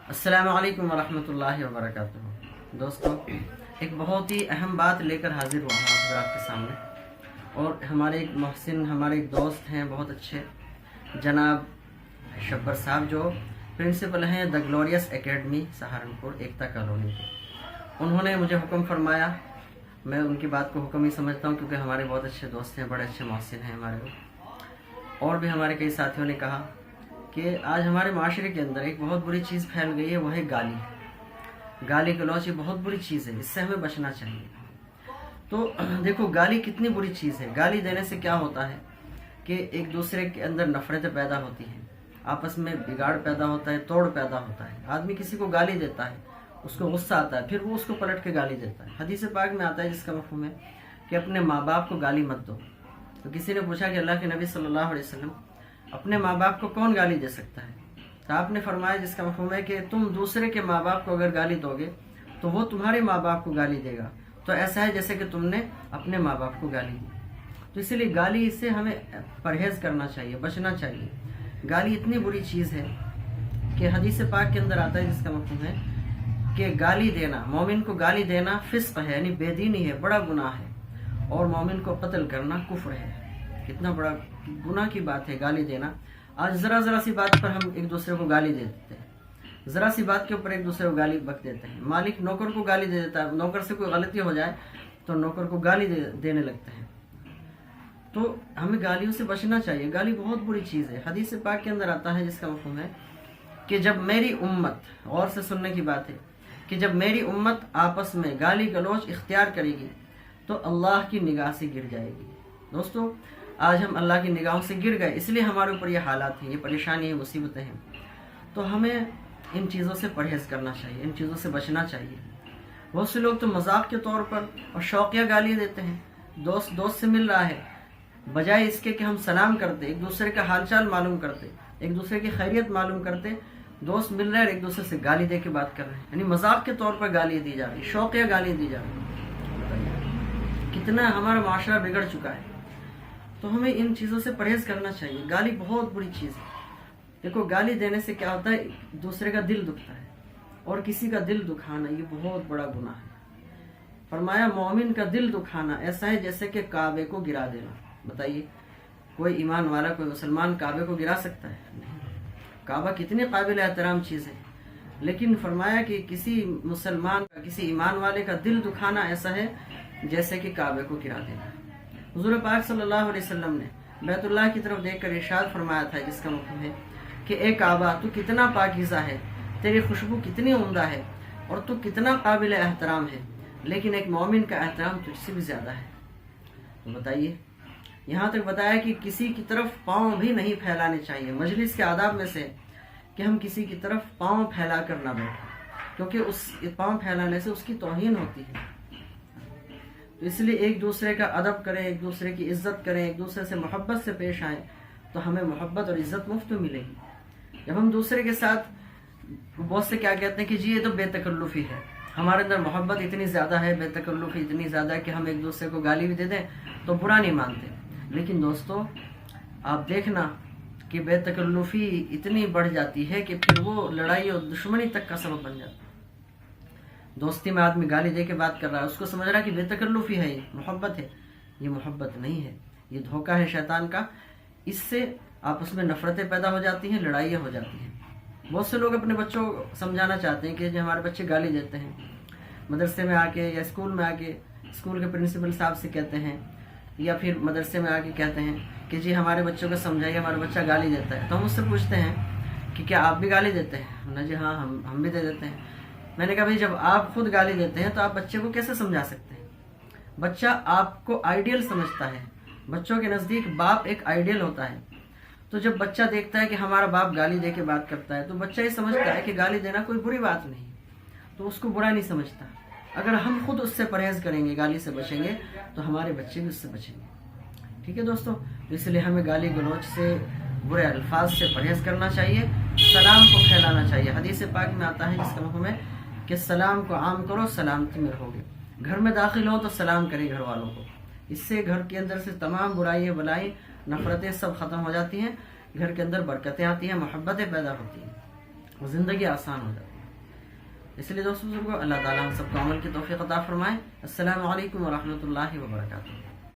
السلام علیکم ورحمۃ اللہ وبرکاتہ۔ دوستو، ایک بہت ہی اہم بات لے کر حاضر ہوا ہوں حضرات کے سامنے، اور ہمارے ایک محسن، ہمارے ایک دوست ہیں بہت اچھے، جناب شبر صاحب، جو پرنسپل ہیں the glorious academy Saharanpur Ekta colony کے۔ انہوں نے مجھے حکم فرمایا، میں ان کی بات کو حکم ہی سمجھتا ہوں کیونکہ ہمارے بہت اچھے دوست ہیں، بڑے اچھے محسن ہیں ہمارے وہ۔ اور بھی ہمارے کئی ساتھیوں نے کہا کہ آج ہمارے معاشرے کے اندر ایک بہت بری چیز پھیل گئی ہے، وہ ہے گالی گلوچ۔ یہ بہت بری چیز ہے، اس سے ہمیں بچنا چاہیے۔ تو دیکھو، گالی کتنی بری چیز ہے۔ گالی دینے سے کیا ہوتا ہے کہ ایک دوسرے کے اندر نفرتیں پیدا ہوتی ہیں، آپس میں بگاڑ پیدا ہوتا ہے، توڑ پیدا ہوتا ہے۔ آدمی کسی کو گالی دیتا ہے، اس کو غصہ آتا ہے، پھر وہ اس کو پلٹ کے گالی دیتا ہے۔ حدیث پاک میں آتا ہے جس کا مفہوم ہے کہ اپنے ماں باپ کو گالی مت دو۔ تو کسی نے پوچھا کہ اللہ کے نبی صلی اللہ علیہ وسلم، اپنے ماں باپ کو کون گالی دے سکتا ہے؟ تو آپ نے فرمایا جس کا مفہوم ہے کہ تم دوسرے کے ماں باپ کو اگر گالی دو گے تو وہ تمہارے ماں باپ کو گالی دے گا، تو ایسا ہے جیسے کہ تم نے اپنے ماں باپ کو گالی دی۔ تو اسی لیے گالی سے ہمیں پرہیز کرنا چاہیے، بچنا چاہیے۔ گالی اتنی بری چیز ہے کہ حدیث پاک کے اندر آتا ہے جس کا مفہوم ہے کہ گالی دینا، مومن کو گالی دینا فسق ہے، یعنی بے دینی ہے، بڑا گناہ ہے، اور مومن کو قتل کرنا کفر ہے۔ کتنا بڑا گناہ کی بات ہے گالی دینا۔ آج ذرا سی بات پر ہم ایک دوسرے کو گالی دے دیتے ہیں، ذرا سی بات کے اوپر ایک دوسرے کو گالی بک دیتے ہیں۔ مالک نوکر کو گالی دے دیتا ہے، نوکر سے کوئی غلطی ہو جائے تو نوکر کو گالی دینے لگتے ہیں۔ تو ہمیں گالیوں سے بچنا چاہیے۔ گالی بہت بری چیز ہے۔ حدیث پاک کے اندر آتا ہے جس کا مفہوم ہے کہ جب میری امت، غور سے سننے کی بات ہے، کہ جب میری امت آپس میں گالی گلوچ اختیار کرے گی تو اللہ کی نگاہ سے گر جائے گی۔ دوستو، آج ہم اللہ کی نگاہوں سے گر گئے، اس لیے ہمارے اوپر یہ حالات ہیں، یہ پریشانی ہیں، مصیبتیں ہیں۔ تو ہمیں ان چیزوں سے پرہیز کرنا چاہیے، ان چیزوں سے بچنا چاہیے۔ بہت سے لوگ تو مذاق کے طور پر اور شوقیہ گالی دیتے ہیں۔ دوست سے مل رہا ہے، بجائے اس کے کہ ہم سلام کرتے، ایک دوسرے کا حال چال معلوم کرتے، ایک دوسرے کی خیریت معلوم کرتے، دوست مل رہے ہیں اور ایک دوسرے سے گالی دے کے بات کر رہے ہیں، یعنی مذاق کے طور پر گالی دی جا رہی، شوقیہ گالی دی جا رہی۔ کتنا ہمارا معاشرہ بگڑ چکا ہے۔ تو ہمیں ان چیزوں سے پرہیز کرنا چاہیے۔ گالی بہت بری چیز ہے۔ دیکھو، گالی دینے سے کیا ہوتا ہے، دوسرے کا دل دکھتا ہے، اور کسی کا دل دکھانا یہ بہت بڑا گناہ ہے۔ فرمایا مومن کا دل دکھانا ایسا ہے جیسے کہ کعبے کو گرا دینا۔ بتائیے، کوئی ایمان والا، کوئی مسلمان کعبے کو گرا سکتا ہے؟ نہیں۔ کعبہ کتنی قابل احترام چیز ہے، لیکن فرمایا کہ کسی مسلمان کا، کسی ایمان والے کا دل دکھانا ایسا ہے جیسے کہ کعبے کو گرا دینا۔ حضور پاک صلی اللہ علیہ وسلم نے بیت اللہ کی طرف دیکھ کر ارشاد فرمایا تھا جس کا مفہوم ہے کہ اے کعبہ، تو کتنا پاکیزہ ہے، تیری خوشبو کتنی عمدہ ہے، اور تو کتنا قابل احترام ہے، لیکن ایک مومن کا احترام تجھ سے بھی زیادہ ہے۔ تو بتائیے، یہاں تک بتایا کہ کسی کی طرف پاؤں بھی نہیں پھیلانے چاہیے۔ مجلس کے آداب میں سے کہ ہم کسی کی طرف پاؤں پھیلا کر نہ بیٹھیں، کیونکہ اس پاؤں پھیلانے سے اس کی توہین ہوتی ہے۔ تو اس لیے ایک دوسرے کا ادب کریں، ایک دوسرے کی عزت کریں، ایک دوسرے سے محبت سے پیش آئیں، تو ہمیں محبت اور عزت مفت میں ملے گی۔ جب ہم دوسرے کے ساتھ، بہت سے کیا کہتے ہیں کہ جی یہ تو بے تکلفی ہے، ہمارے اندر محبت اتنی زیادہ ہے، بے تکلفی اتنی زیادہ ہے کہ ہم ایک دوسرے کو گالی بھی دے دیں تو برا نہیں مانتے۔ لیکن دوستو، آپ دیکھنا کہ بے تکلفی اتنی بڑھ جاتی ہے کہ پھر وہ لڑائی اور دشمنی تک کا سبب بن جاتا ہے۔ دوستی میں آدمی گالی دے کے بات کر رہا ہے، اس کو سمجھ رہا ہے کہ بے تکلفی ہے، یہ محبت ہے۔ یہ محبت نہیں ہے، یہ دھوکہ ہے شیطان کا۔ اس سے آپس میں نفرتیں پیدا ہو جاتی ہیں، لڑائیاں ہو جاتی ہیں۔ بہت سے لوگ اپنے بچوں کو سمجھانا چاہتے ہیں کہ جو ہمارے بچے گالی دیتے ہیں، مدرسے میں آ کے یا اسکول میں آ کے اسکول کے پرنسپل صاحب سے کہتے ہیں، یا پھر مدرسے میں آ کے کہتے ہیں کہ جی ہمارے بچوں کو سمجھائیے، ہمارا بچہ گالی دیتا ہے۔ تو ہم اس سے پوچھتے ہیں کہ کیا آپ بھی گالی دیتے ہیں؟ ہم نے جی ہاں، ہم بھی دے دیتے ہیں۔ میں نے کہا بھائی، جب آپ خود گالی دیتے ہیں تو آپ بچے کو کیسے سمجھا سکتے ہیں؟ بچہ آپ کو آئیڈیل سمجھتا ہے۔ بچوں کے نزدیک باپ ایک آئیڈیل ہوتا ہے۔ تو جب بچہ دیکھتا ہے کہ ہمارا باپ گالی دے کے بات کرتا ہے تو بچہ یہ سمجھتا ہے کہ گالی دینا کوئی بری بات نہیں، تو اس کو برا نہیں سمجھتا۔ اگر ہم خود اس سے پرہیز کریں گے، گالی سے بچیں گے، تو ہمارے بچے بھی اس سے بچیں گے۔ ٹھیک ہے دوستو، اس لیے ہمیں گالی گلوچ سے، برے الفاظ سے پرہیز کرنا چاہیے، سلام کو پھیلانا چاہیے۔ حدیث پاک میں آتا ہے جس کا مفہوم ہے کہ سلام کو عام کرو، سلامتی میں رہو گے۔ گھر میں داخل ہو تو سلام کریں گھر والوں کو، اس سے گھر کے اندر سے تمام برائیاں، بلائیں، نفرتیں سب ختم ہو جاتی ہیں، گھر کے اندر برکتیں آتی ہیں، محبتیں پیدا ہوتی ہیں، زندگی آسان ہو جاتی ہے۔ اس لیے دوستوں بزرگوں اللہ تعالیٰ ہم سب کو عمل کی توفیق عطا فرمائے. السلام علیکم ورحمۃ اللہ وبرکاتہ.